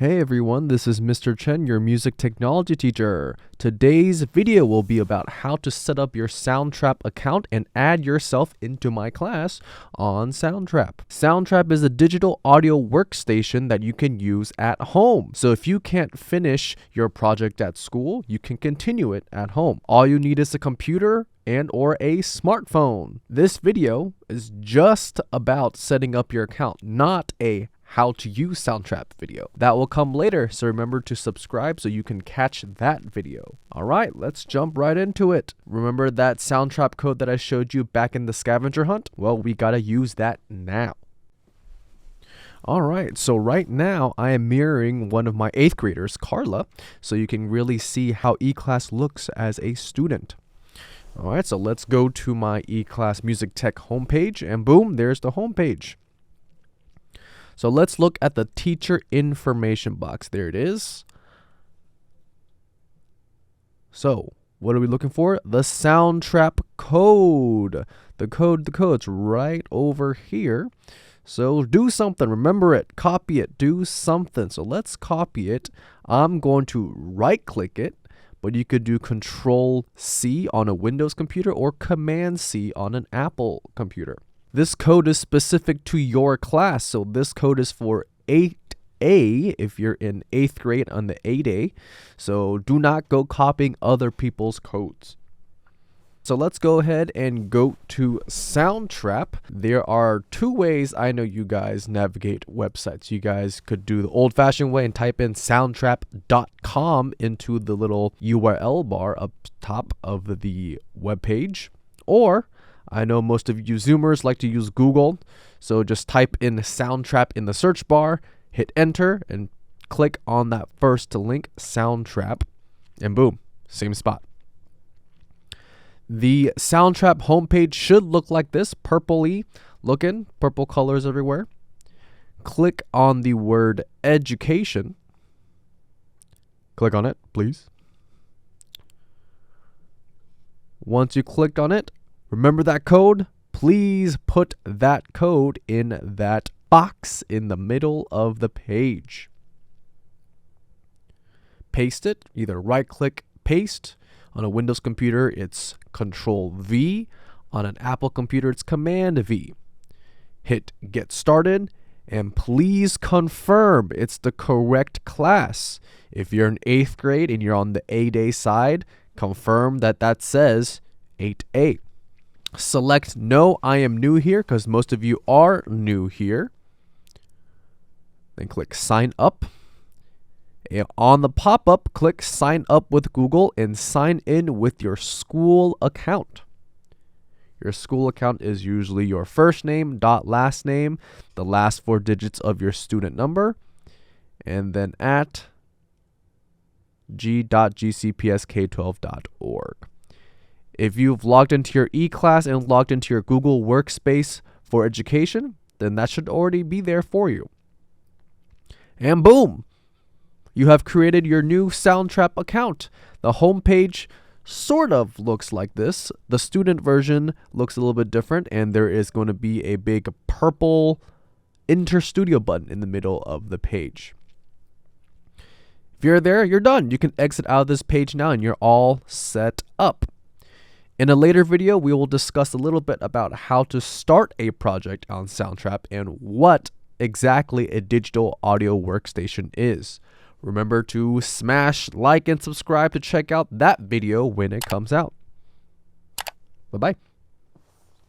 Hey everyone, this is Mr. Chen, your music technology teacher. Today's video will be about how to set up your Soundtrap account and add yourself into my class on Soundtrap. Soundtrap is a digital audio workstation that you can use at home. So if you can't finish your project at school, you can continue it at home. All you need is a computer and or a smartphone. This video is just about setting up your account, not a how to use Soundtrap video. That will come later, so remember to subscribe so you can catch that video. Alright, let's jump right into it. Remember that Soundtrap code that I showed you back in the scavenger hunt? Well, we gotta use that now. Alright, so right now I am mirroring one of my 8th graders, Carla, so you can really see how eClass looks as a student. Alright, so let's go to my eClass Music Tech homepage, and boom, there's the homepage. So let's look at the teacher information box. There it is. So what are we looking for? The Soundtrap code. The code's right over here. So do something. Remember it. Copy it. Do something. So let's copy it. I'm going to right click it, but you could do Control C on a Windows computer or Command C on an Apple computer. This code is specific to your class, so this code is for 8A if you're in 8th grade on the 8A. So do not go copying other people's codes. So let's go ahead and go to Soundtrap. There are 2 ways I know you guys navigate websites. You guys could do the old-fashioned way and type in soundtrap.com into the little URL bar up top of the web page, or I know most of you Zoomers like to use Google, so just type in Soundtrap in the search bar, hit enter, and click on that first link, Soundtrap, and boom, same spot. The Soundtrap homepage should look like this, purpley looking, purple colors everywhere. Click on the word education. Click on it, please. Once you clicked on it, remember that code? Please put that code in that box in the middle of the page. Paste it, either right-click, paste. On a Windows computer, it's Control V. On an Apple computer, it's Command V. Hit Get Started, and please confirm it's the correct class. If you're in 8th grade and you're on the 8A side, confirm that that says 8A. Select No, I am new here, because most of you are new here. Then click Sign Up. And on the pop-up, click Sign Up with Google and sign in with your school account. Your school account is usually your first name, last name, the last 4 digits of your student number, and then at g.gcpsk12.org. If you've logged into your eClass and logged into your Google Workspace for education, then that should already be there for you. And boom! You have created your new Soundtrap account. The homepage sort of looks like this. The student version looks a little bit different, and there is going to be a big purple Enter Studio button in the middle of the page. If you're there, you're done. You can exit out of this page now, and you're all set up. In a later video, we will discuss a little bit about how to start a project on Soundtrap and what exactly a digital audio workstation is. Remember to smash like and subscribe to check out that video when it comes out. Bye-bye.